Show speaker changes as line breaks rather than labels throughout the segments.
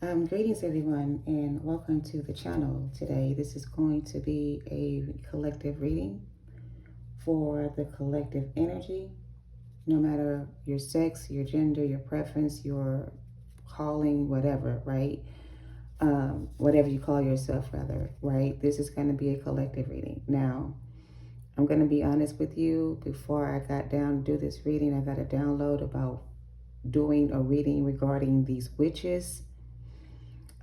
Greetings, everyone, and welcome to the channel today. This is going to be a collective reading for the collective energy, no matter your sex, your gender, your preference, your calling, whatever, right? Whatever you call yourself, rather, right? This is going to be a collective reading. Now, I'm going to be honest with you. Before I got down to do this reading, I got a download about doing a reading regarding these witches.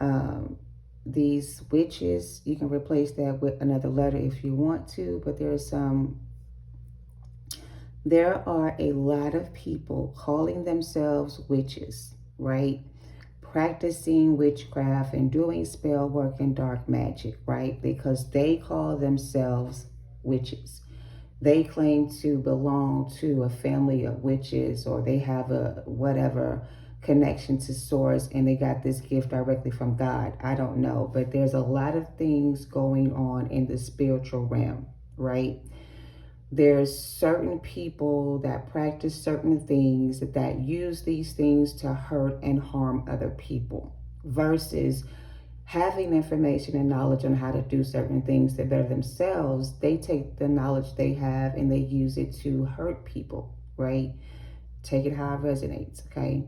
Um, these witches, you can replace that with another letter if you want to, but there are a lot of people calling themselves witches, right? Practicing witchcraft and doing spell work and dark magic, right? Because they call themselves witches. They claim to belong to a family of witches, or they have a whatever connection to source, and they got this gift directly from God. I don't know, but there's a lot of things going on in the spiritual realm, right? There's certain people that practice certain things that use these things to hurt and harm other people, versus having information and knowledge on how to do certain things to better themselves. They take the knowledge they have and they use it to hurt people, right? Take it how it resonates, okay?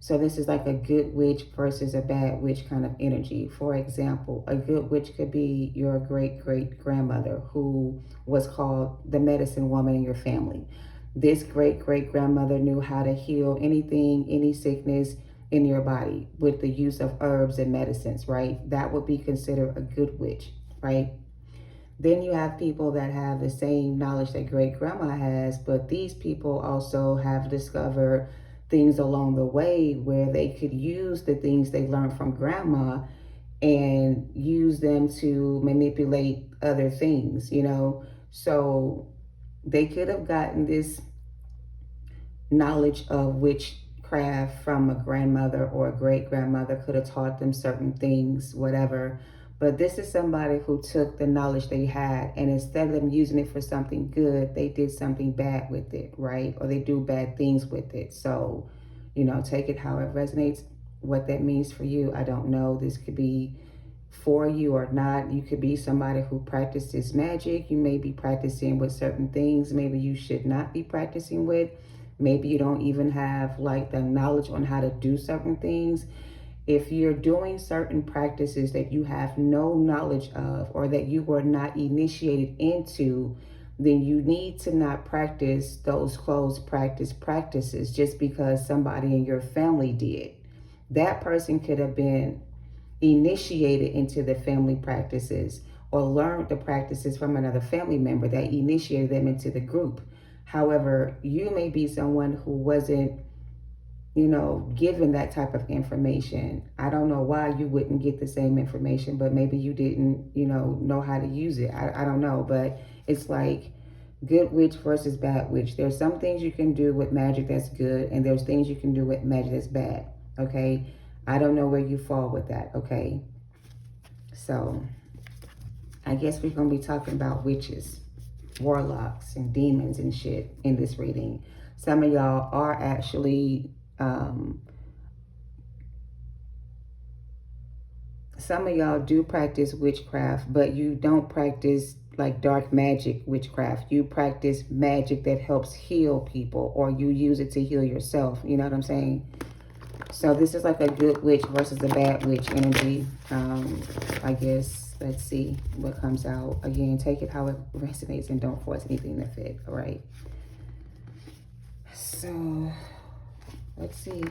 So this is like a good witch versus a bad witch kind of energy. For example, a good witch could be your great-great-grandmother who was called the medicine woman in your family. This great-great-grandmother knew how to heal anything, any sickness in your body with the use of herbs and medicines, right? That would be considered a good witch, right? Then you have people that have the same knowledge that great grandma has, but these people also have discovered things along the way where they could use the things they learned from grandma and use them to manipulate other things. So they could have gotten this knowledge of witchcraft from a grandmother or a great grandmother, could have taught them certain things, whatever. But this is somebody who took the knowledge they had, and instead of them using it for something good, they did something bad with it, right? Or they do bad things with it. So, take it how it resonates. What that means for you, I don't know. This could be for you or not. You could be somebody who practices magic. You may be practicing with certain things maybe you should not be practicing with. Maybe you don't even have like the knowledge on how to do certain things. If you're doing certain practices that you have no knowledge of or that you were not initiated into, then you need to not practice those closed practices just because somebody in your family did. That person could have been initiated into the family practices or learned the practices from another family member that initiated them into the group. However, you may be someone who wasn't, given that type of information. I don't know why you wouldn't get the same information, but maybe you didn't, know how to use it. I don't know, but it's like good witch versus bad witch. There's some things you can do with magic that's good, and there's things you can do with magic that's bad, okay? I don't know where you fall with that, okay? So I guess we're going to be talking about witches, warlocks, and demons and shit in this reading. Some of y'all are actually, some of y'all do practice witchcraft, but you don't practice like dark magic witchcraft. You practice magic that helps heal people, or you use it to heal yourself. You know what I'm saying? So this is like a good witch versus a bad witch energy. I guess, let's see what comes out. Again, take it how it resonates and don't force anything to fit, all right? So, let's see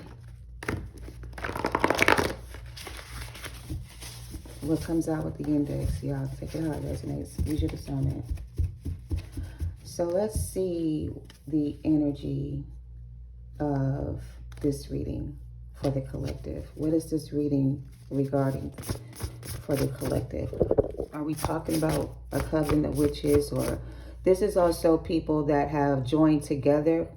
what comes out with the index. Y'all, take it how it resonates. Use your discernment. So let's see the energy of this reading for the collective. What is this reading regarding for the collective? Are we talking about a coven of witches, or this is also people that have joined together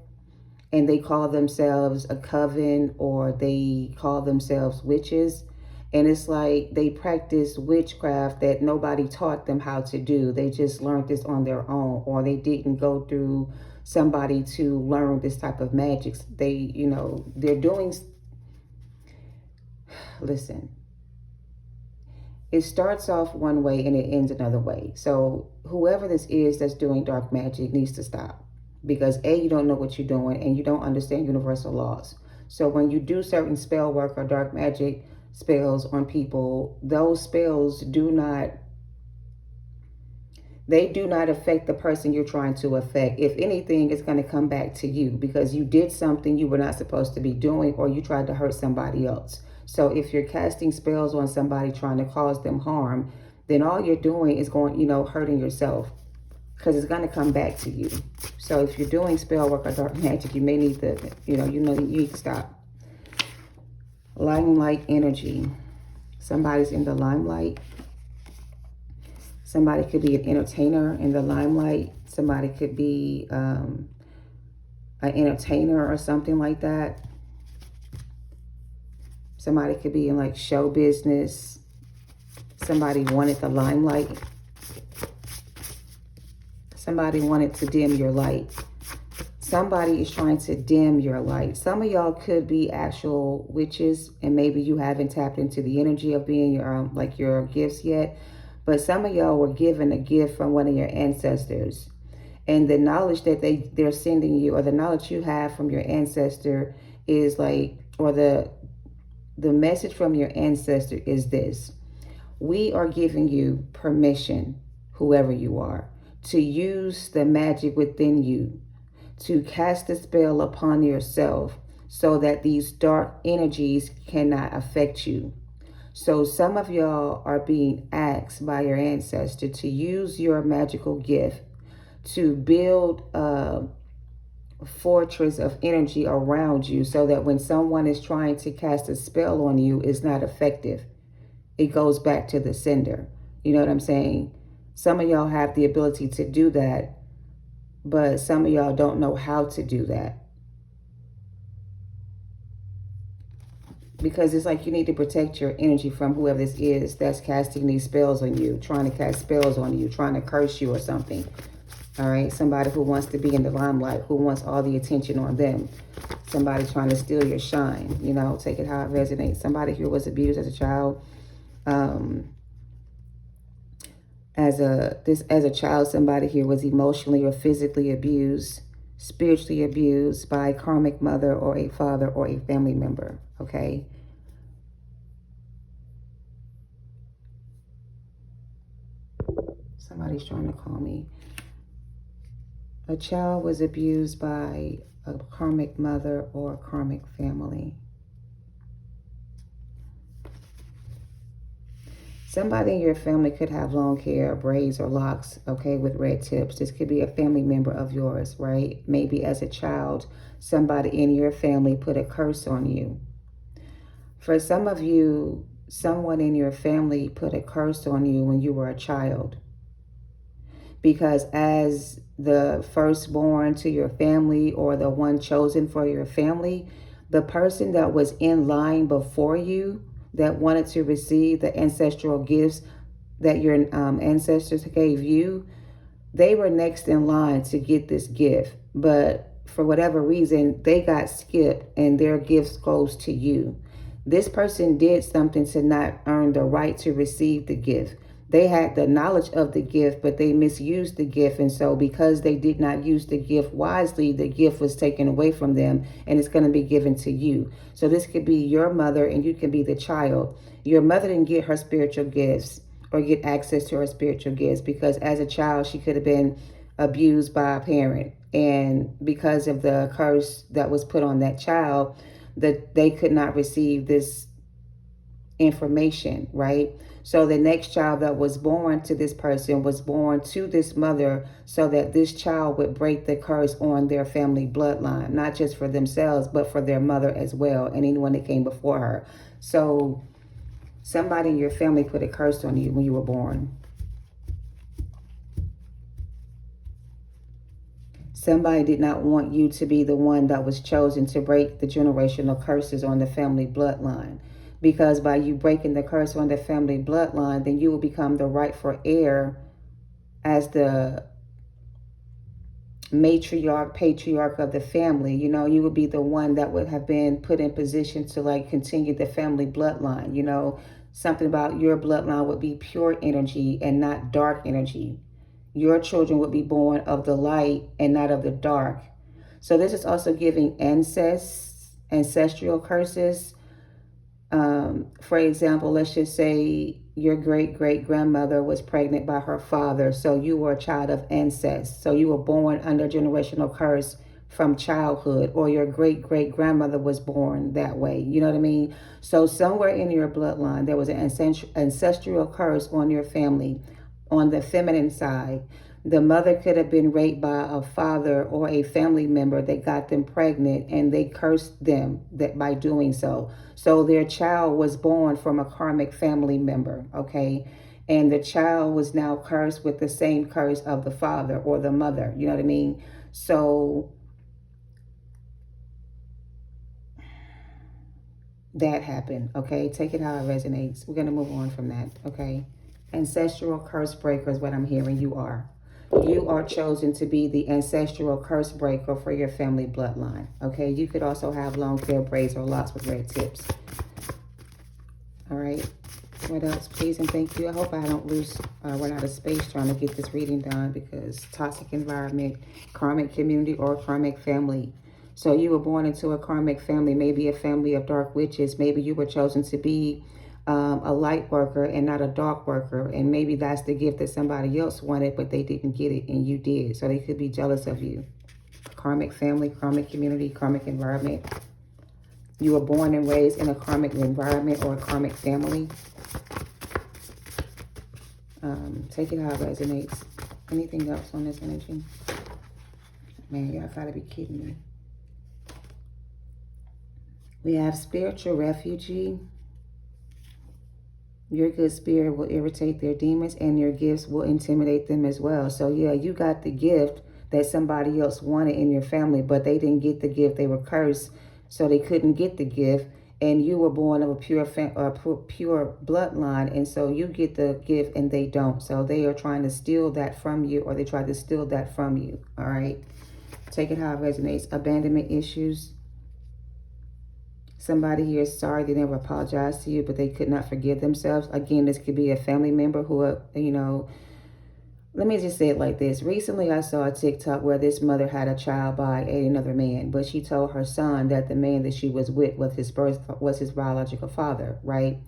and they call themselves a coven, or they call themselves witches, and it's like they practice witchcraft that nobody taught them how to do. They just learned this on their own, or they didn't go through somebody to learn this type of magic. They're doing, listen, it starts off one way and it ends another way. So whoever this is that's doing dark magic needs to stop, because A, you don't know what you're doing and you don't understand universal laws. So when you do certain spell work or dark magic spells on people, those spells do not affect the person you're trying to affect. If anything, it's going to come back to you because you did something you were not supposed to be doing, or you tried to hurt somebody else. So if you're casting spells on somebody trying to cause them harm, then all you're doing is hurting yourself, because it's going to come back to you. So if you're doing spell work or dark magic, you may need to, you need to stop. Limelight energy. Somebody's in the limelight. Somebody could be an entertainer in the limelight. Somebody could be an entertainer or something like that. Somebody could be in like show business. Somebody wanted the limelight. Somebody wanted to dim your light. Somebody is trying to dim your light. Some of y'all could be actual witches, and maybe you haven't tapped into the energy of being your gifts yet. But some of y'all were given a gift from one of your ancestors. And the knowledge that they're sending you, or the knowledge you have from your ancestor is or the message from your ancestor is this: we are giving you permission, whoever you are, to use the magic within you, to cast a spell upon yourself so that these dark energies cannot affect you. So some of y'all are being asked by your ancestor to use your magical gift to build a fortress of energy around you, so that when someone is trying to cast a spell on you, it's not effective. It goes back to the sender. You know what I'm saying? Some of y'all have the ability to do that, but some of y'all don't know how to do that. Because it's like you need to protect your energy from whoever this is that's casting these spells on you, trying to cast spells on you, trying to curse you or something. All right? Somebody who wants to be in the limelight, who wants all the attention on them. Somebody trying to steal your shine, take it how it resonates. Somebody who was abused as a child. As a child, somebody here was emotionally or physically abused, spiritually abused by a karmic mother or a father or a family member, okay? Somebody's trying to call me. A child was abused by a karmic mother or a karmic family. Somebody in your family could have long hair, braids, or locks, okay, with red tips. This could be a family member of yours, right? Maybe as a child, somebody in your family put a curse on you. For some of you, someone in your family put a curse on you when you were a child. Because as the firstborn to your family, or the one chosen for your family, the person that was in line before you, that wanted to receive the ancestral gifts that your ancestors gave you, they were next in line to get this gift. But for whatever reason, they got skipped and their gifts goes to you. This person did something to not earn the right to receive the gift. They had the knowledge of the gift, but they misused the gift. And so because they did not use the gift wisely, the gift was taken away from them, and it's going to be given to you. So this could be your mother and you can be the child. Your mother didn't get her spiritual gifts or get access to her spiritual gifts because as a child, she could have been abused by a parent. And because of the curse that was put on that child, that they could not receive this information, right? So the next child that was born to this person was born to this mother so that this child would break the curse on their family bloodline, not just for themselves, but for their mother as well and anyone that came before her. So somebody in your family put a curse on you when you were born. Somebody did not want you to be the one that was chosen to break the generational curses on the family bloodline. Because by you breaking the curse on the family bloodline, then you will become the rightful heir as the matriarch, patriarch of the family. You know, you would be the one that would have been put in position to like continue the family bloodline. You know, something about your bloodline would be pure energy and not dark energy. Your children would be born of the light and not of the dark. So this is also giving ancestral curses. For example, let's just say your great-great-grandmother was pregnant by her father, so you were a child of incest. So you were born under generational curse from childhood, or your great-great-grandmother was born that way. You know what I mean? So somewhere in your bloodline, there was an ancestral curse on your family on the feminine side. The mother could have been raped by a father or a family member that got them pregnant, and they cursed them that by doing so. So their child was born from a karmic family member, okay? And the child was now cursed with the same curse of the father or the mother, you know what I mean? So that happened, okay? Take it how it resonates. We're going to move on from that, okay? Ancestral curse breaker is what I'm hearing you are. You are chosen to be the ancestral curse breaker for your family bloodline. Okay, you could also have long hair braids or locks with red tips. All right, what else? Please and thank you. I hope I don't run out of space trying to get this reading done, because toxic environment, karmic community, or karmic family. So you were born into a karmic family, maybe a family of dark witches. Maybe you were chosen to be a light worker and not a dark worker, and maybe that's the gift that somebody else wanted but they didn't get it and you did, so they could be jealous of you. Karmic family, karmic community, karmic environment. You were born and raised in a karmic environment or a karmic family. Take it how it resonates. Anything else on this energy? Man, y'all gotta be kidding me. We have spiritual refugee. Your good spirit will irritate their demons, and your gifts will intimidate them as well. So yeah, you got the gift that somebody else wanted in your family, but they didn't get the gift. They were cursed, so they couldn't get the gift. And you were born of a pure bloodline, and so you get the gift and they don't. So they are trying to steal that from you, or they try to steal that from you. All right, take it how it resonates. Abandonment issues. Somebody here is sorry they never apologized to you, but they could not forgive themselves. Again, this could be a family member who, you know, let me just say it like this. Recently, I saw a TikTok where this mother had a child by another man, but she told her son that the man that she was with was his biological father, right?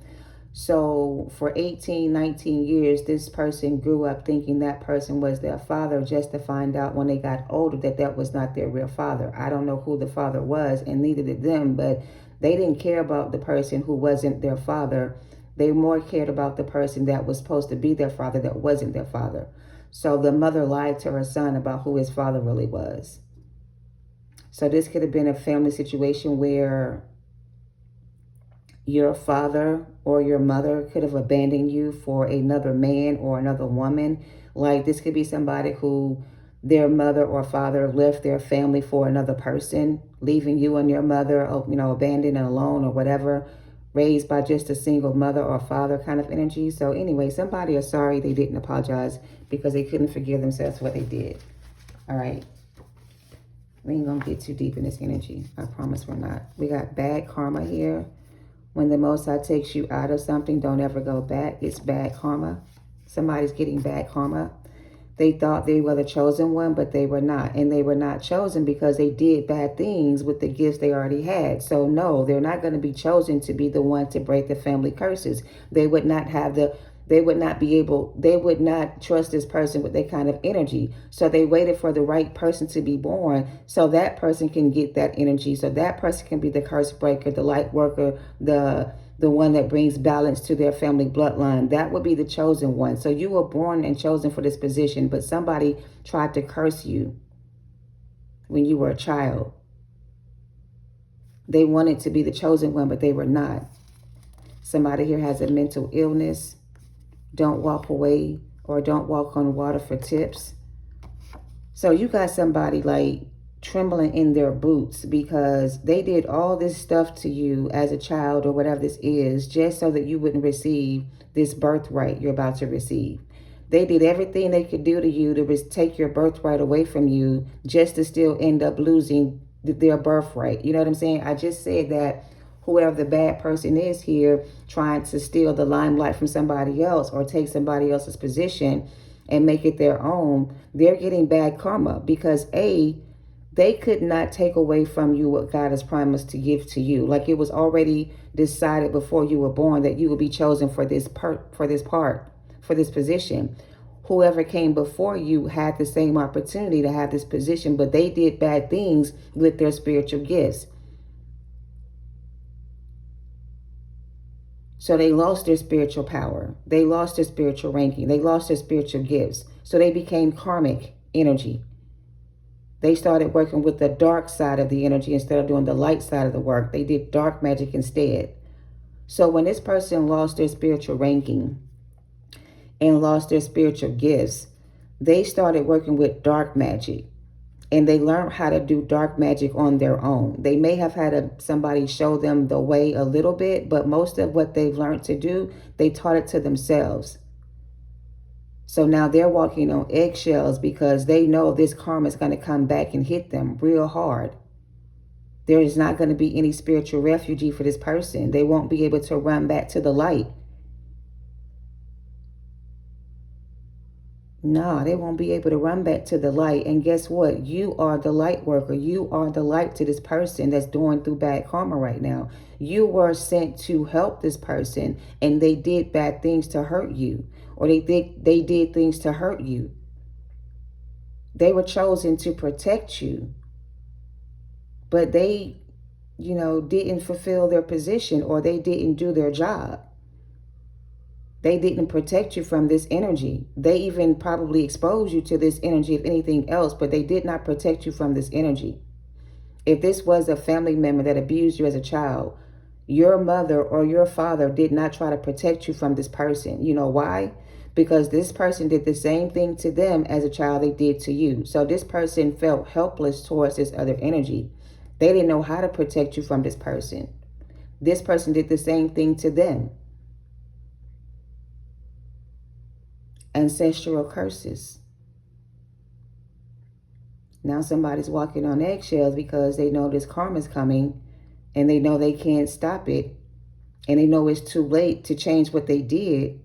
So for 18, 19 years, this person grew up thinking that person was their father, just to find out when they got older that that was not their real father. I don't know who the father was, and neither did them, but they didn't care about the person who wasn't their father. They more cared about the person that was supposed to be their father that wasn't their father. So the mother lied to her son about who his father really was. So this could have been a family situation where your father or your mother could have abandoned you for another man or another woman. Like this could be somebody who their mother or father left their family for another person, leaving you and your mother, you know, abandoned and alone or whatever, raised by just a single mother or father kind of energy. So anyway, somebody is sorry they didn't apologize because they couldn't forgive themselves for what they did. All right. We ain't gonna get too deep in this energy. I promise we're not. We got bad karma here. When the Most High takes you out of something, don't ever go back. It's bad karma. Somebody's getting bad karma. They thought they were the chosen one, but they were not. And they were not chosen because they did bad things with the gifts they already had. So no, they're not going to be chosen to be the one to break the family curses. They would not have they would not trust this person with that kind of energy. So they waited for the right person to be born so that person can get that energy. So that person can be the curse breaker, the light worker, the one that brings balance to their family bloodline. That would be the chosen one. So you were born and chosen for this position, but somebody tried to curse you when you were a child. They wanted to be the chosen one, but they were not. Somebody here has a mental illness. Don't walk away, or don't walk on water for tips. So you got somebody like trembling in their boots because they did all this stuff to you as a child or whatever this is, just so that you wouldn't receive this birthright you're about to receive. They did everything they could do to you to take your birthright away from you just to still end up losing their birthright. You know what I'm saying? I just said that whoever the bad person is here trying to steal the limelight from somebody else or take somebody else's position and make it their own, they're getting bad karma because they could not take away from you what God has promised to give to you. Like it was already decided before you were born that you would be chosen for this position. Whoever came before you had the same opportunity to have this position, but they did bad things with their spiritual gifts. So they lost their spiritual power. They lost their spiritual ranking. They lost their spiritual gifts. So they became karmic energy. They started working with the dark side of the energy instead of doing the light side of the work. They did dark magic instead. So when this person lost their spiritual ranking and lost their spiritual gifts, they started working with dark magic. And they learned how to do dark magic on their own. They may have had somebody show them the way a little bit, but most of what they've learned to do, they taught it to themselves. So now they're walking on eggshells because they know this karma is going to come back and hit them real hard. There is not going to be any spiritual refugee for this person. They won't be able to run back to the light. No, they won't be able to run back to the light. And guess what? You are the light worker. You are the light to this person that's going through bad karma right now. You were sent to help this person and they did bad things to hurt you. Or they did things to hurt you. They were chosen to protect you. But they, didn't fulfill their position or they didn't do their job. They didn't protect you from this energy. They even probably exposed you to this energy, if anything else, but they did not protect you from this energy. If this was a family member that abused you as a child, your mother or your father did not try to protect you from this person. You know why? Because this person did the same thing to them as a child they did to you. So this person felt helpless towards this other energy. They didn't know how to protect you from this person. This person did the same thing to them. Ancestral curses. Now somebody's walking on eggshells because they know this karma is coming and they know they can't stop it and they know it's too late to change what they did.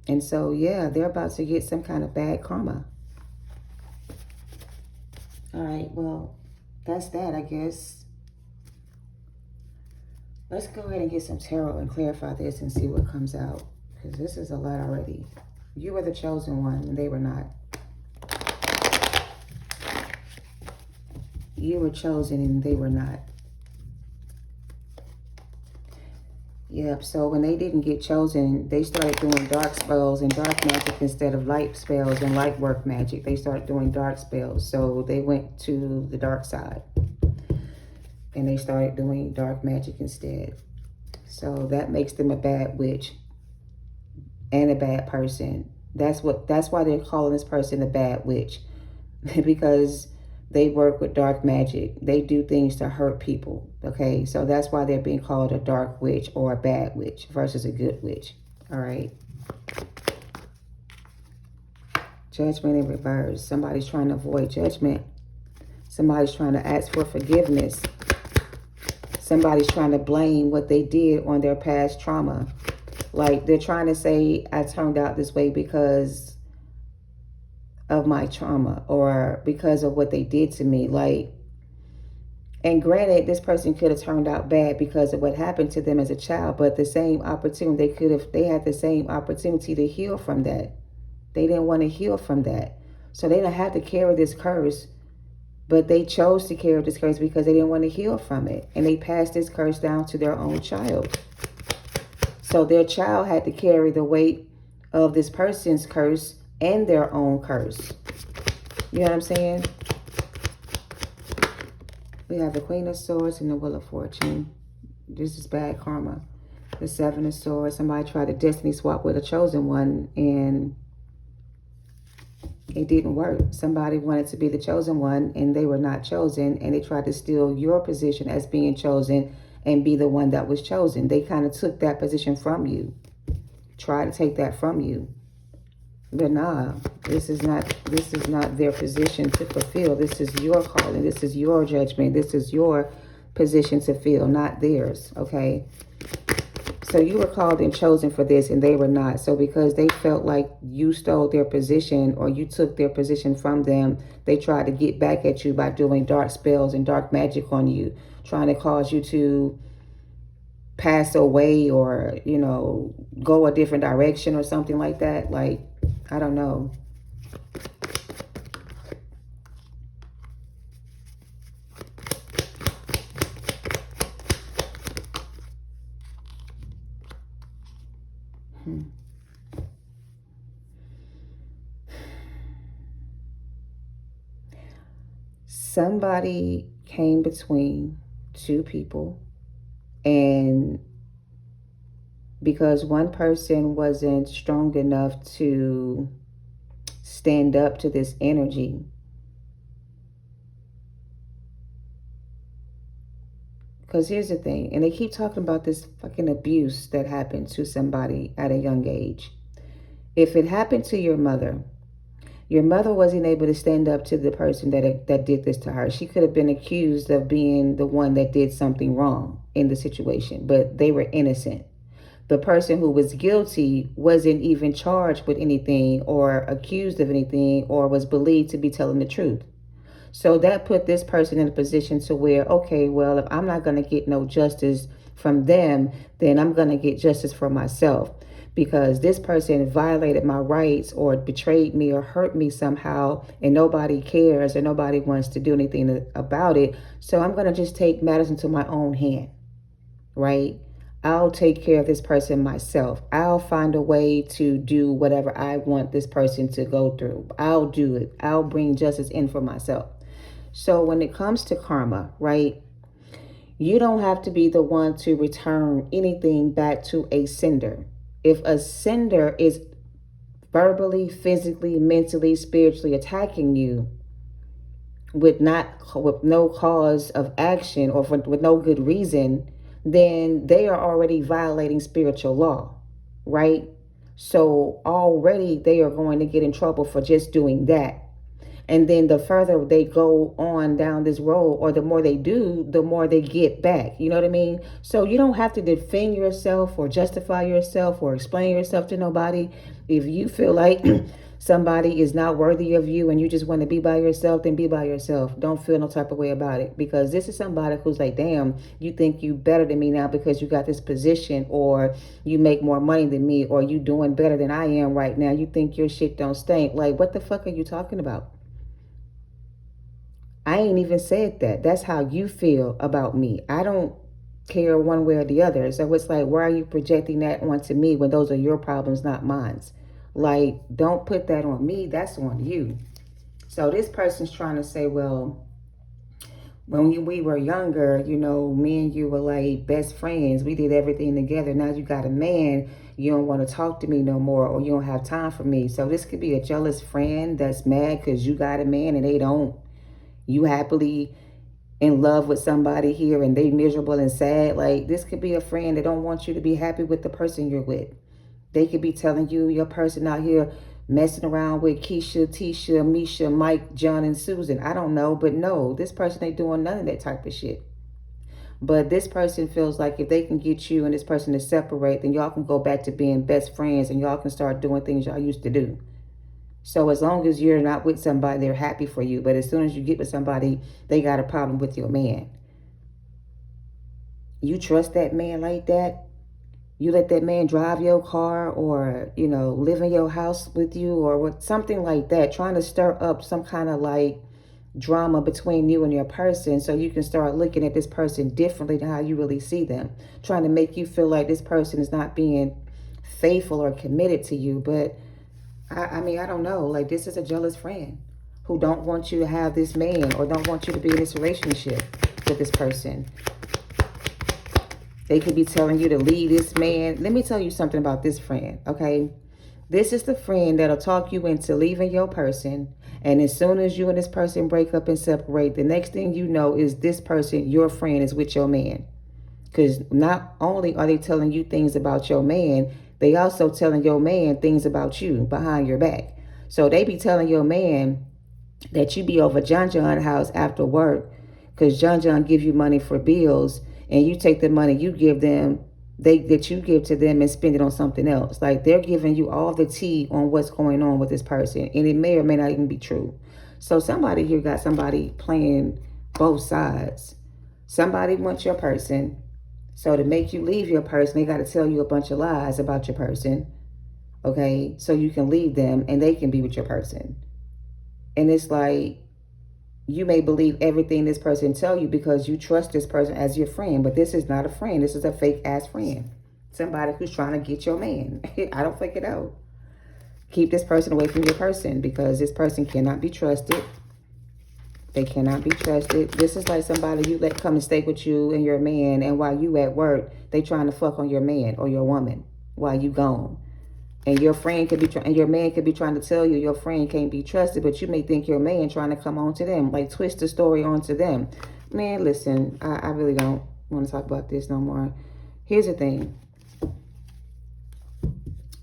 And so, yeah, they're about to get some kind of bad karma. All right, well, that's that, I guess. Let's go ahead and get some tarot and clarify this and see what comes out. Because this is a lot already. You were the chosen one and they were not. You were chosen and they were not. Yep, so when they didn't get chosen, they started doing dark spells and dark magic instead of light spells and light work magic. They started doing dark spells. So they went to the dark side. And they started doing dark magic instead. So that makes them a bad witch and a bad person. That's why they're calling this person a bad witch. Because they work with dark magic. They do things to hurt people. Okay, so that's why they're being called a dark witch or a bad witch versus a good witch. All right. Judgment in reverse. Somebody's trying to avoid judgment. Somebody's trying to ask for forgiveness. Somebody's trying to blame what they did on their past trauma. Like they're trying to say, I turned out this way because of my trauma or because of what they did to me. Like, and granted, this person could have turned out bad because of what happened to them as a child, but the same opportunity, they had the same opportunity to heal from that. They didn't want to heal from that. So they don't have to carry this curse, but they chose to carry this curse because they didn't want to heal from it. And they passed this curse down to their own child. So their child had to carry the weight of this person's curse and their own curse. You know what I'm saying? We have the Queen of Swords and the Wheel of Fortune. This is bad karma. The Seven of Swords. Somebody tried to destiny swap with a chosen one and it didn't work. Somebody wanted to be the chosen one and they were not chosen, and they tried to steal your position as being chosen and be the one that was chosen. They kind of took that position from you. Tried to take that from you. But nah, this is not their position to fulfill. This is your calling. This is your judgment. This is your position to fill, not theirs. Okay. So you were called and chosen for this and they were not. So because they felt like you stole their position or you took their position from them, they tried to get back at you by doing dark spells and dark magic on you, trying to cause you to pass away or, go a different direction or something like that. Like, I don't know. Hmm. Somebody came between two people, and because one person wasn't strong enough to stand up to this energy, because here's the thing, and they keep talking about this fucking abuse that happened to somebody at a young age. If it happened to your mother wasn't able to stand up to the person that did this to her. She could have been accused of being the one that did something wrong in the situation, but they were innocent. The person who was guilty wasn't even charged with anything or accused of anything or was believed to be telling the truth. So that put this person in a position to where, okay, well, if I'm not going to get no justice from them, then I'm going to get justice for myself because this person violated my rights or betrayed me or hurt me somehow and nobody cares or nobody wants to do anything about it. So I'm going to just take matters into my own hand, right? I'll take care of this person myself. I'll find a way to do whatever I want this person to go through. I'll do it. I'll bring justice in for myself. So when it comes to karma, right, you don't have to be the one to return anything back to a sender. If a sender is verbally, physically, mentally, spiritually attacking you with no cause of action or with no good reason, then they are already violating spiritual law, right? So already they are going to get in trouble for just doing that. And then the further they go on down this road, or the more they do, the more they get back. You know what I mean? So you don't have to defend yourself or justify yourself or explain yourself to nobody. If you feel like somebody is not worthy of you and you just want to be by yourself, then be by yourself. Don't feel no type of way about it, because this is somebody who's like, damn, you think you better than me now because you got this position, or you make more money than me, or you doing better than I am right now. You think your shit don't stink. Like, what the fuck are you talking about? I ain't even said that. That's how you feel about me. I don't care one way or the other. So it's like, why are you projecting that onto me when those are your problems, not mine? Like, don't put that on me. That's on you. So this person's trying to say, well, when we were younger, me and you were like best friends. We did everything together. Now you got a man, you don't want to talk to me no more, or you don't have time for me. So this could be a jealous friend that's mad because you got a man and they don't. You happily in love with somebody here and they miserable and sad. Like, this could be a friend that don't want you to be happy with the person you're with. They could be telling you your person out here messing around with Keisha, Tisha, Misha, Mike, John, and Susan. I don't know, but no, this person ain't doing none of that type of shit. But this person feels like if they can get you and this person to separate, then y'all can go back to being best friends and y'all can start doing things y'all used to do. So as long as you're not with somebody, they're happy for you. But as soon as you get with somebody, they got a problem with your man. You trust that man like that? You let that man drive your car or, live in your house with you or something like that, trying to stir up some kind of like drama between you and your person so you can start looking at this person differently than how you really see them, trying to make you feel like this person is not being faithful or committed to you. But I mean, I don't know. Like, this is a jealous friend who don't want you to have this man or don't want you to be in this relationship with this person. They could be telling you to leave this man. Let me tell you something about this friend, okay? This is the friend that'll talk you into leaving your person. And as soon as you and this person break up and separate, the next thing you know is this person, your friend, is with your man. Because not only are they telling you things about your man, They also telling your man things about you behind your back. So they be telling your man that you be over John house after work because John give you money for bills, and you take the money you give them, that you give to them, and spend it on something else. Like, they're giving you all the tea on what's going on with this person, and it may or may not even be true. So somebody here got somebody playing both sides. Somebody wants your person, so to make you leave your person, they got to tell you a bunch of lies about your person, okay, so you can leave them and they can be with your person. And it's like, you may believe everything this person tell you because you trust this person as your friend, but this is not a friend. This is a fake ass friend. Somebody who's trying to get your man. I don't think it out. Keep this person away from your person, because this person cannot be trusted. They cannot be trusted. This is like somebody you let come and stay with you and your man, and while you at work, they trying to fuck on your man or your woman while you gone. And your friend could be and your man could be trying to tell you your friend can't be trusted, but you may think your man trying to come on to them, like twist the story onto them. Man, listen, I really don't want to talk about this no more. Here's the thing.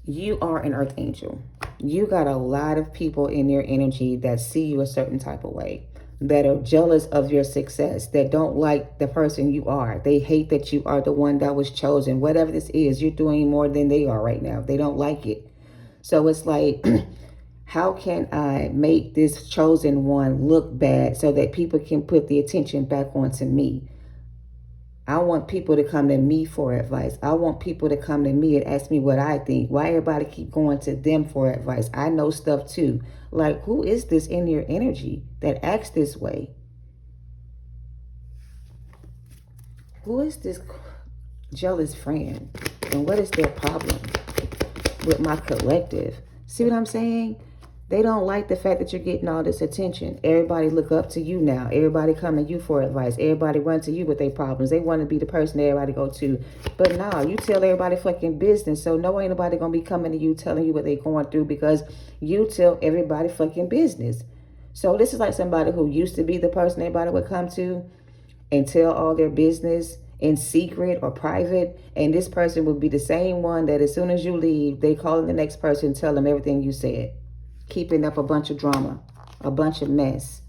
You are an earth angel. You got a lot of people in your energy that see you a certain type of way, that are jealous of your success, that don't like the person you are. They hate that you are the one that was chosen. Whatever this is, you're doing more than they are right now. They don't like it. So it's like, how can I make this chosen one look bad so that people can put the attention back onto me? I want people to come to me for advice. I want people to come to me and ask me what I think. Why everybody keep going to them for advice? I know stuff too. Like, who is this in your energy that acts this way? Who is this jealous friend? And what is their problem with my collective? See what I'm saying? They don't like the fact that you're getting all this attention. Everybody look up to you now. Everybody come to you for advice. Everybody run to you with their problems. They want to be the person everybody go to. But nah, you tell everybody fucking business. So no, ain't nobody going to be coming to you telling you what they going through, because you tell everybody fucking business. So this is like somebody who used to be the person everybody would come to and tell all their business in secret or private. And this person would be the same one that as soon as you leave, they call the next person and tell them everything you said, keeping up a bunch of drama, a bunch of mess.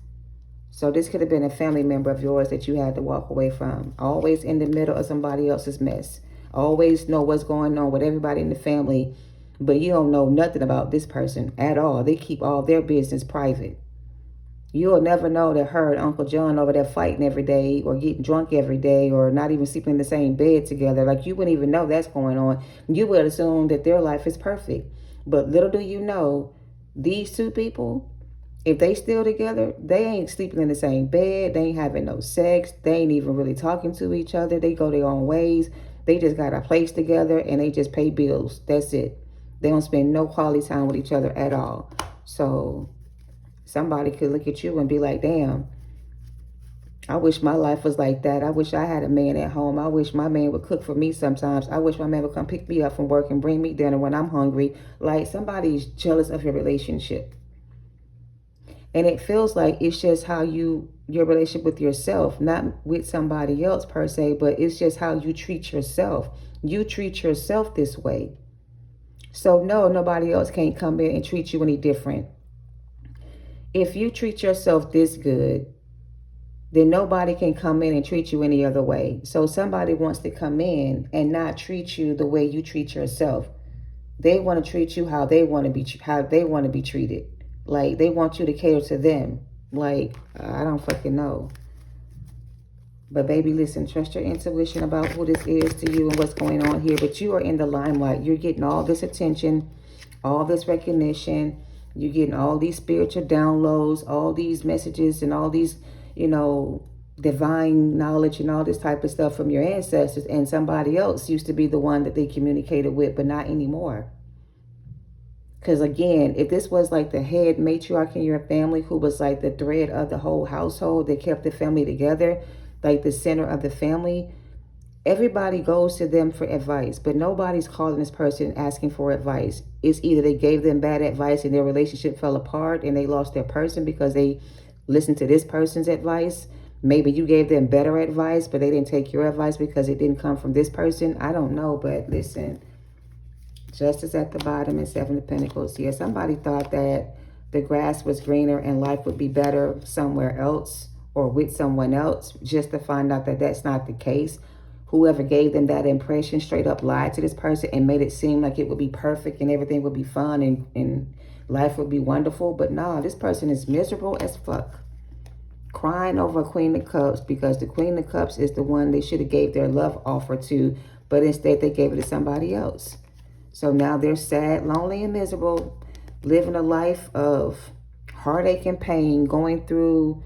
So this could have been a family member of yours that you had to walk away from. Always in the middle of somebody else's mess. Always know what's going on with everybody in the family, but you don't know nothing about this person at all. They keep all their business private. You'll never know that her and Uncle John over there fighting every day, or getting drunk every day, or not even sleeping in the same bed together. Like, you wouldn't even know that's going on. You would assume that their life is perfect. But little do you know, these two people, if they still together, they ain't sleeping in the same bed. They ain't having no sex. They ain't even really talking to each other. They go their own ways. They just got a place together and they just pay bills. That's it. They don't spend no quality time with each other at all. So somebody could look at you and be like, damn, I wish my life was like that. I wish I had a man at home. I wish my man would cook for me sometimes. I wish my man would come pick me up from work and bring me dinner when I'm hungry. Like, somebody's jealous of your relationship. And it feels like it's just how your relationship with yourself, not with somebody else per se, but it's just how you treat yourself. You treat yourself this way. So no, nobody else can't come in and treat you any different. If you treat yourself this good, then nobody can come in and treat you any other way. So somebody wants to come in and not treat you the way you treat yourself. They want to treat you how they want to be treated. Like, they want you to cater to them. Like, I don't fucking know. But baby, listen, trust your intuition about who this is to you and what's going on here. But you are in the limelight. You're getting all this attention, all this recognition. You're getting all these spiritual downloads, all these messages, and all these, divine knowledge and all this type of stuff from your ancestors. And somebody else used to be the one that they communicated with, but not anymore. Because again, if this was like the head matriarch in your family, who was like the thread of the whole household that kept the family together, like the center of the family, everybody goes to them for advice, but nobody's calling this person asking for advice. It's either they gave them bad advice and their relationship fell apart and they lost their person because they listened to this person's advice. Maybe you gave them better advice, but they didn't take your advice because it didn't come from this person. I don't know, but listen, Justice at the bottom and Seven of Pentacles. Yeah, somebody thought that the grass was greener and life would be better somewhere else or with someone else, just to find out that that's not the case. Whoever gave them that impression straight up lied to this person and made it seem like it would be perfect and everything would be fun and life would be wonderful. But nah, this person is miserable as fuck. Crying over a Queen of Cups because the Queen of Cups is the one they should have gave their love offer to, but instead they gave it to somebody else. So now they're sad, lonely, and miserable, living a life of heartache and pain, going through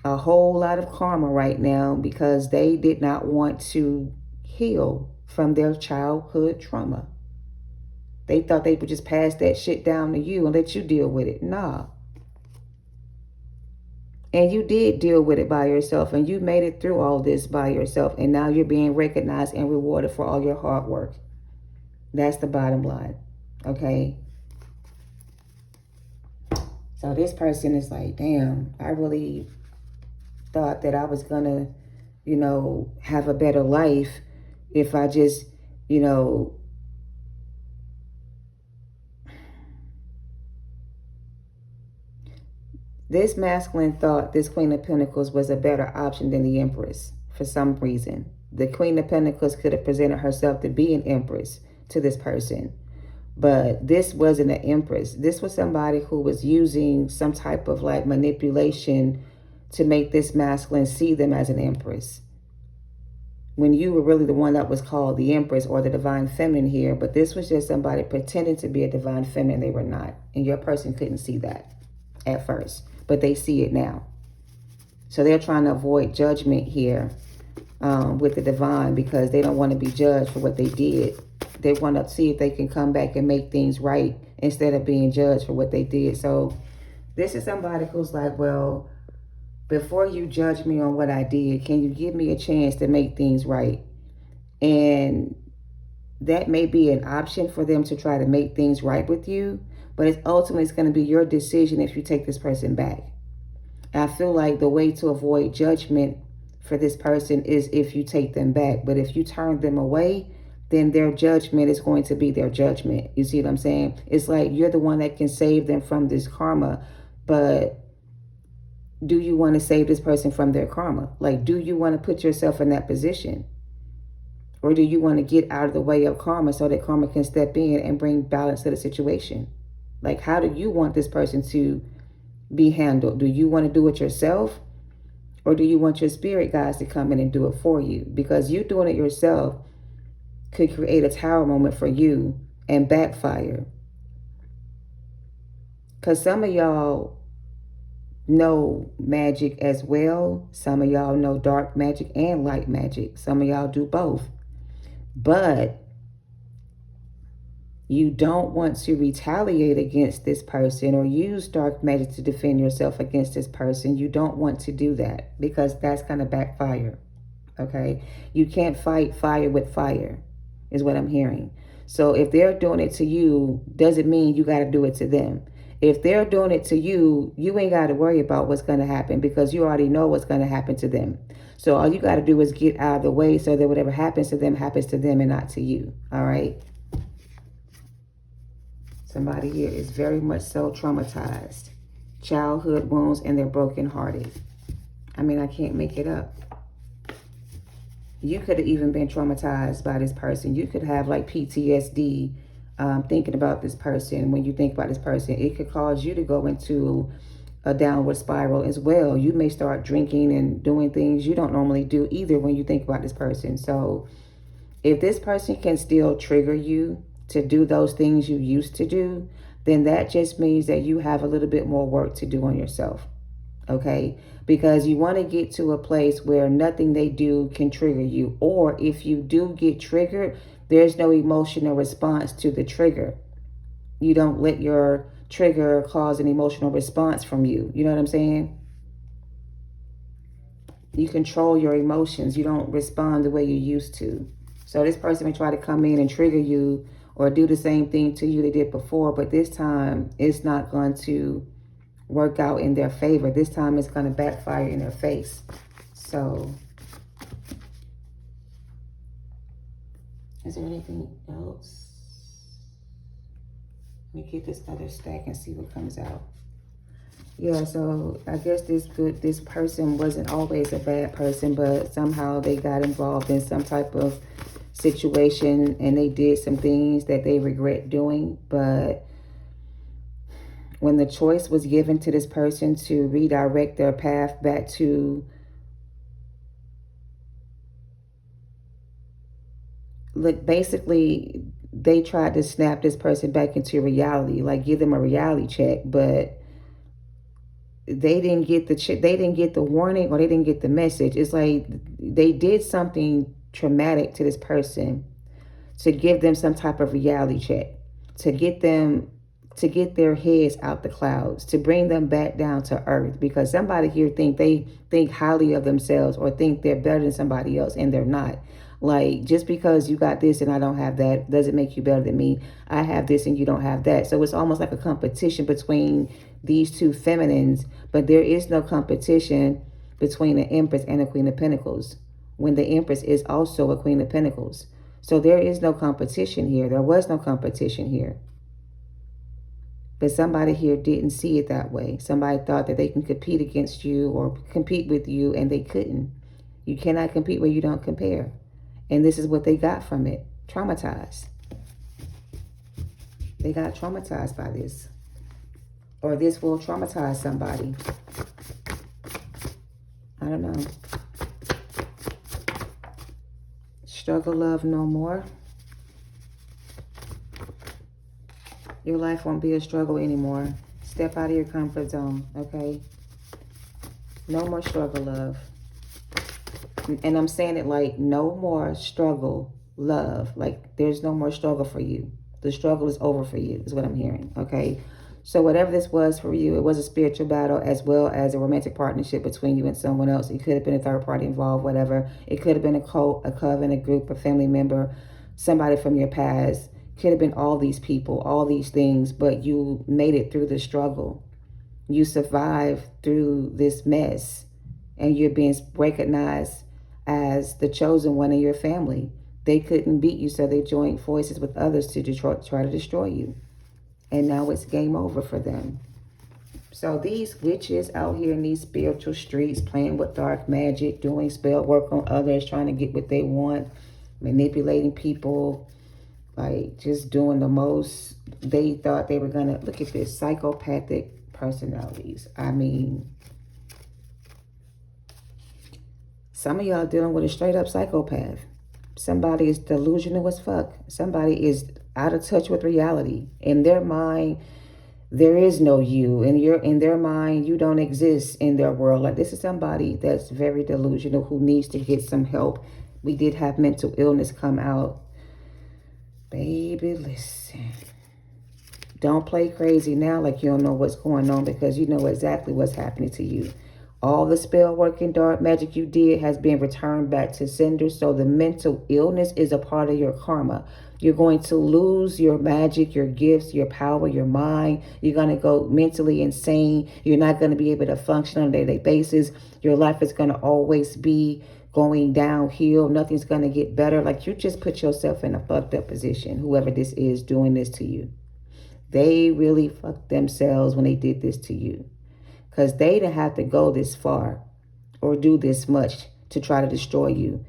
a whole lot of karma right now because they did not want to heal from their childhood trauma. They thought they would just pass that shit down to you and let you deal with it. Nah. And you did deal with it by yourself, and you made it through all this by yourself, and now you're being recognized and rewarded for all your hard work. That's the bottom line, okay? So this person is like, damn, I really thought that I was gonna, you know, have a better life if I just, you know, this masculine thought this Queen of Pentacles was a better option than the Empress for some reason. The Queen of Pentacles could have presented herself to be an Empress to this person. But this wasn't an Empress. This was somebody who was using some type of like manipulation to make this masculine see them as an Empress, when you were really the one that was called the Empress or the Divine Feminine here. But this was just somebody pretending to be a Divine Feminine. They were not. And your person couldn't see that at first, but they see it now. So they're trying to avoid judgment here with the Divine, because they don't want to be judged for what they did. They want to see if they can come back and make things right instead of being judged for what they did. So this is somebody who's like, well, before you judge me on what I did, can you give me a chance to make things right? And that may be an option for them to try to make things right with you, but it's ultimately going to be your decision if you take this person back. I feel like the way to avoid judgment for this person is if you take them back. But if you turn them away, then their judgment is going to be their judgment. You see what I'm saying? It's like you're the one that can save them from this karma, but do you want to save this person from their karma? Like, do you want to put yourself in that position? Or do you want to get out of the way of karma so that karma can step in and bring balance to the situation? Like, how do you want this person to be handled? Do you want to do it yourself? Or do you want your spirit guides to come in and do it for you? Because you doing it yourself could create a tower moment for you and backfire. Because some of y'all know magic as well. Some of y'all know dark magic and light magic. Some of y'all do both. But you don't want to retaliate against this person or use dark magic to defend yourself against this person. You don't want to do that because that's going to backfire. Okay? You can't fight fire with fire, is what I'm hearing. So if they're doing it to you, doesn't mean you got to do it to them. If they're doing it to you, you ain't got to worry about what's going to happen because you already know what's going to happen to them. So all you got to do is get out of the way so that whatever happens to them and not to you. All right? Somebody here is very much so traumatized. Childhood wounds, and they're brokenhearted. I mean, I can't make it up. You could have even been traumatized by this person. You could have like PTSD thinking about this person. When you think about this person, it could cause you to go into a downward spiral as well. You may start drinking and doing things you don't normally do either when you think about this person. So if this person can still trigger you to do those things you used to do, then that just means that you have a little bit more work to do on yourself. Okay? Because you want to get to a place where nothing they do can trigger you. Or if you do get triggered, there's no emotional response to the trigger. You don't let your trigger cause an emotional response from you. You know what I'm saying? You control your emotions. You don't respond the way you used to. So this person may try to come in and trigger you or do the same thing to you they did before, but this time it's not going to work out in their favor. This time it's going to backfire in their face. So is there anything else? Let me get this other stack and see what comes out. Yeah, so I guess this person wasn't always a bad person, but somehow they got involved in some type of situation and they did some things that they regret doing. But when the choice was given to this person to redirect their path back to, look, basically they tried to snap this person back into reality, like give them a reality check, but they didn't get they didn't get the warning, or they didn't get the message. It's like they did something traumatic to this person to give them some type of reality check, to get them, to get their heads out the clouds, to bring them back down to earth, because somebody here they think highly of themselves or think they're better than somebody else, and they're not. Like, just because you got this and I don't have that doesn't make you better than me. I have this and you don't have that. So it's almost like a competition between these two feminines, but there is no competition between the Empress and the Queen of Pentacles, when the Empress is also a Queen of Pentacles. So there is no competition here. There was no competition here. But somebody here didn't see it that way. Somebody thought that they can compete against you or compete with you, and they couldn't. You cannot compete where you don't compare. And this is what they got from it. Traumatized. They got traumatized by this. Or this will traumatize somebody. I don't know. Struggle, love, no more. Your life won't be a struggle anymore. Step out of your comfort zone, okay? No more struggle, love. And I'm saying it like no more struggle, love. Like there's no more struggle for you. The struggle is over for you, is what I'm hearing, okay? So whatever this was for you, it was a spiritual battle as well as a romantic partnership between you and someone else. It could have been a third party involved, whatever. It could have been a cult, a coven, a group, a family member, somebody from your past. Could have been all these people, all these things, but you made it through the struggle. You survived through this mess, and you're being recognized as the chosen one in your family. They couldn't beat you, so they joined forces with others to try to destroy you. And now it's game over for them. So these witches out here in these spiritual streets, playing with dark magic, doing spell work on others, trying to get what they want, manipulating people, like just doing the most. They thought they were gonna, look at this, psychopathic personalities. I mean, some of y'all dealing with a straight up psychopath. Somebody is delusional as fuck. Somebody is out of touch with reality. In their mind, there is no you. In their mind, you don't exist in their world. Like, this is somebody that's very delusional who needs to get some help. We did have mental illness come out. Baby, listen. Don't play crazy now like you don't know what's going on, because you know exactly what's happening to you. All the spell work and dark magic you did has been returned back to sender. So the mental illness is a part of your karma. You're going to lose your magic, your gifts, your power, your mind. You're going to go mentally insane. You're not going to be able to function on a daily basis. Your life is going to always be going downhill. Nothing's going to get better. Like, you just put yourself in a fucked up position, whoever this is doing this to you. They really fucked themselves when they did this to you. Because they didn't have to go this far or do this much to try to destroy you.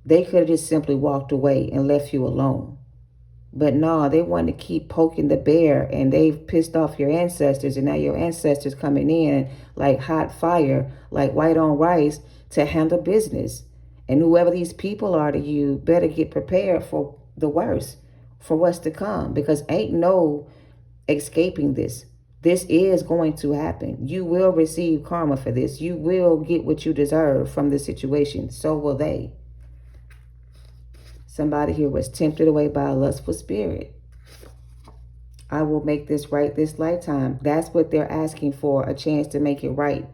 They could have just simply walked away and left you alone. But no, they wanted to keep poking the bear, and they've pissed off your ancestors, and now your ancestors coming in like hot fire, like white on rice, to handle business. And whoever these people are to you, better get prepared for the worst, for what's to come, because ain't no escaping this. This is going to happen. You will receive karma for this. You will get what you deserve from this situation. So will they. Somebody here was tempted away by a lustful spirit. I will make this right this lifetime. That's what they're asking for, a chance to make it right.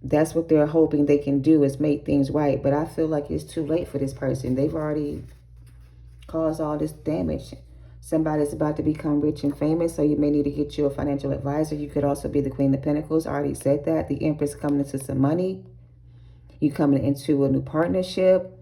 That's what they're hoping they can do, is make things right. But I feel like it's too late for this person. They've already caused all this damage. Somebody's about to become rich and famous, so you may need to get you a financial advisor. You could also be the Queen of Pentacles. I already said that. The Empress coming into some money. You coming into a new partnership.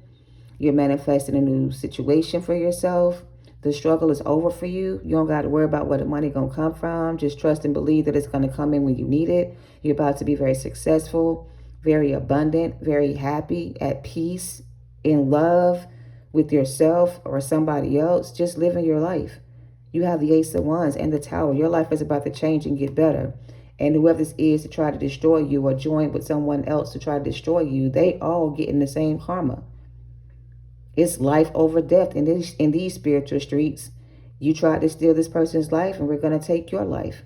You're manifesting a new situation for yourself. The struggle is over for you. You don't got to worry about where the money going to come from. Just trust and believe that it's going to come in when you need it. You're about to be very successful, very abundant, very happy, at peace, in love with yourself or somebody else. Just living your life. You have the Ace of Wands and the Tower. Your life is about to change and get better. And whoever this is to try to destroy you or join with someone else to try to destroy you, they all get in the same karma. It's life over death in these spiritual streets. You tried to steal this person's life, and we're going to take your life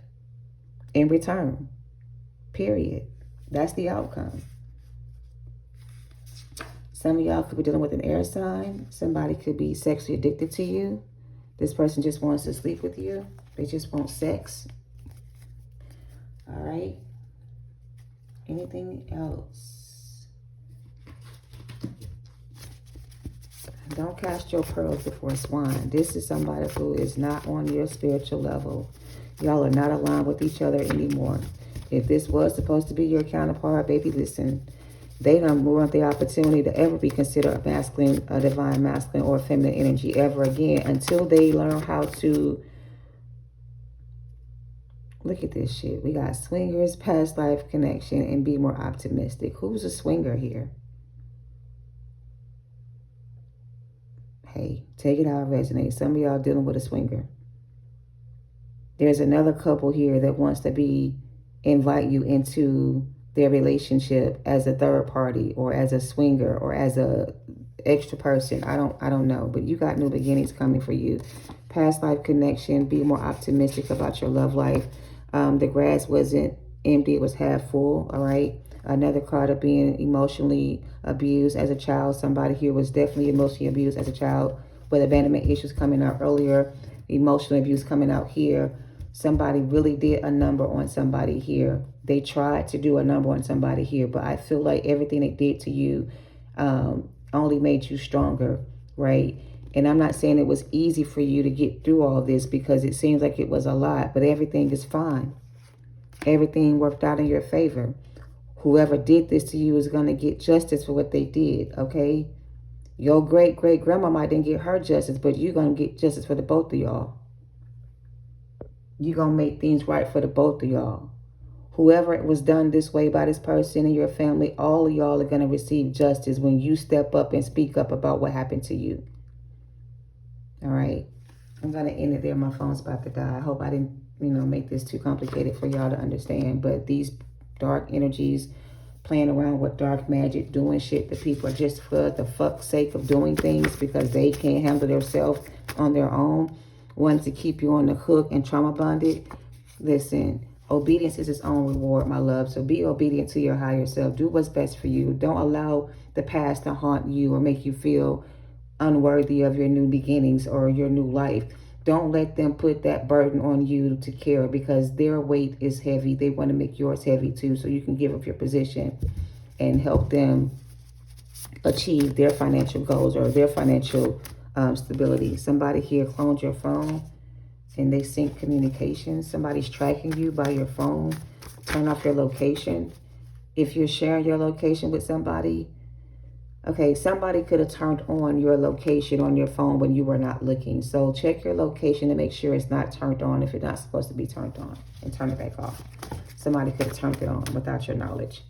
in return. Period. That's the outcome. Some of y'all could be dealing with an air sign. Somebody could be sexually addicted to you. This person just wants to sleep with you. They just want sex. All right. Anything else? Don't cast your pearls before swine. This is somebody who is not on your spiritual level. Y'all are not aligned with each other anymore. If this was supposed to be your counterpart, baby, listen. They don't want the opportunity to ever be considered a masculine, a divine masculine or feminine energy ever again until they learn how to. Look at this shit. We got swingers, past life connection, and be more optimistic. Who's a swinger here? Hey, take it how it resonates. Some of y'all dealing with a swinger. There's another couple here that wants to invite you into their relationship as a third party or as a swinger or as a extra person. I don't know, but you got new beginnings coming for you. Past life connection. Be more optimistic about your love life. The grass wasn't empty, it was half full. All right. Another card of being emotionally abused as a child. Somebody here was definitely emotionally abused as a child, with abandonment issues coming out earlier, emotional abuse coming out here. Somebody really did a number on somebody here. They tried to do a number on somebody here, but I feel like everything they did to you only made you stronger, right? And I'm not saying it was easy for you to get through all this, because it seems like it was a lot, but everything is fine. Everything worked out in your favor. Whoever did this to you is going to get justice for what they did, okay? Your great-great-grandmama didn't get her justice, but you're going to get justice for the both of y'all. You're going to make things right for the both of y'all. Whoever it was done this way by this person in your family, all of y'all are going to receive justice when you step up and speak up about what happened to you. All right. I'm going to end it there. My phone's about to die. I hope I didn't, make this too complicated for y'all to understand. But these dark energies playing around with dark magic, doing shit to people just for the fuck's sake of doing things because they can't handle themselves on their own, wanting to keep you on the hook and trauma bonded. Listen, obedience is its own reward, my love. So be obedient to your higher self. Do what's best for you. Don't allow the past to haunt you or make you feel unworthy of your new beginnings or your new life. Don't let them put that burden on you to carry, because their weight is heavy. They want to make yours heavy too, so you can give up your position and help them achieve their financial goals or their financial stability. Somebody here cloned your phone and they sync communications. Somebody's tracking you by your phone. Turn off your location. If you're sharing your location with somebody, okay, somebody could have turned on your location on your phone when you were not looking. So check your location to make sure it's not turned on if it's not supposed to be turned on, and turn it back off. Somebody could have turned it on without your knowledge.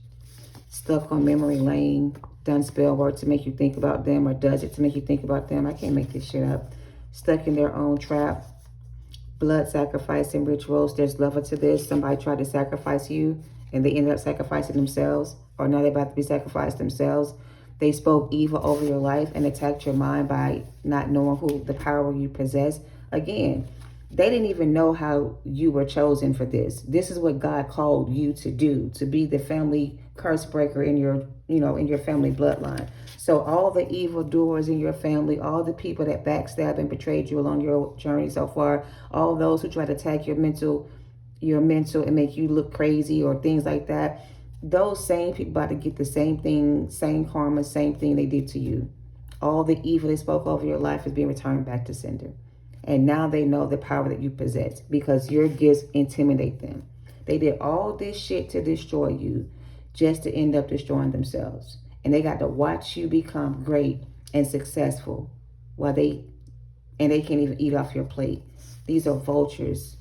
Stuck on memory lane, done spell work to make you think about them, or does it to make you think about them. I can't make this shit up. Stuck in their own trap. Blood sacrificing rituals. There's level to this. Somebody tried to sacrifice you and they ended up sacrificing themselves, or now they're about to be sacrificed themselves. They spoke evil over your life and attacked your mind by not knowing the power you possess. Again, they didn't even know how you were chosen for this. This is what God called you to do, to be the family curse breaker in your, in your family bloodline. So all the evil doers in your family, all the people that backstabbed and betrayed you along your journey so far, all those who try to attack your mental and make you look crazy or things like that, those same people about to get the same thing, same karma, same thing they did to you. All the evil they spoke over your life is being returned back to sender. And now they know the power that you possess because your gifts intimidate them. They did all this shit to destroy you just to end up destroying themselves. And they got to watch you become great and successful while they and they can't even eat off your plate. These are vultures.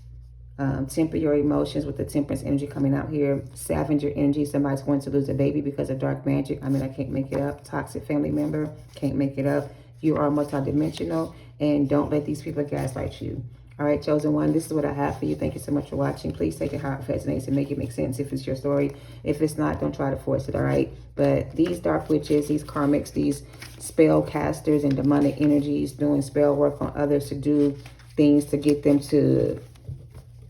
Temper your emotions with the temperance energy coming out here. Scavenger energy. Somebody's going to lose a baby because of dark magic. I mean, I can't make it up. Toxic family member. Can't make it up. You are multidimensional, and don't let these people gaslight you. All right, chosen one, this is what I have for you. Thank you so much for watching. Please take it how it resonates and make it make sense if it's your story. If it's not, don't try to force it, all right? But these dark witches, these karmics, these spell casters and demonic energies doing spell work on others to do things to get them to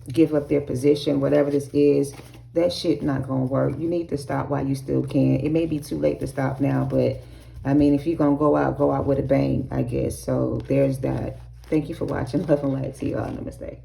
give up their position, whatever this is, that shit not gonna work. You need to stop while you still can. It may be too late to stop now, but I mean, if you're gonna go out with a bang, I guess. So there's that. Thank you for watching. Love and light to you all. Namaste.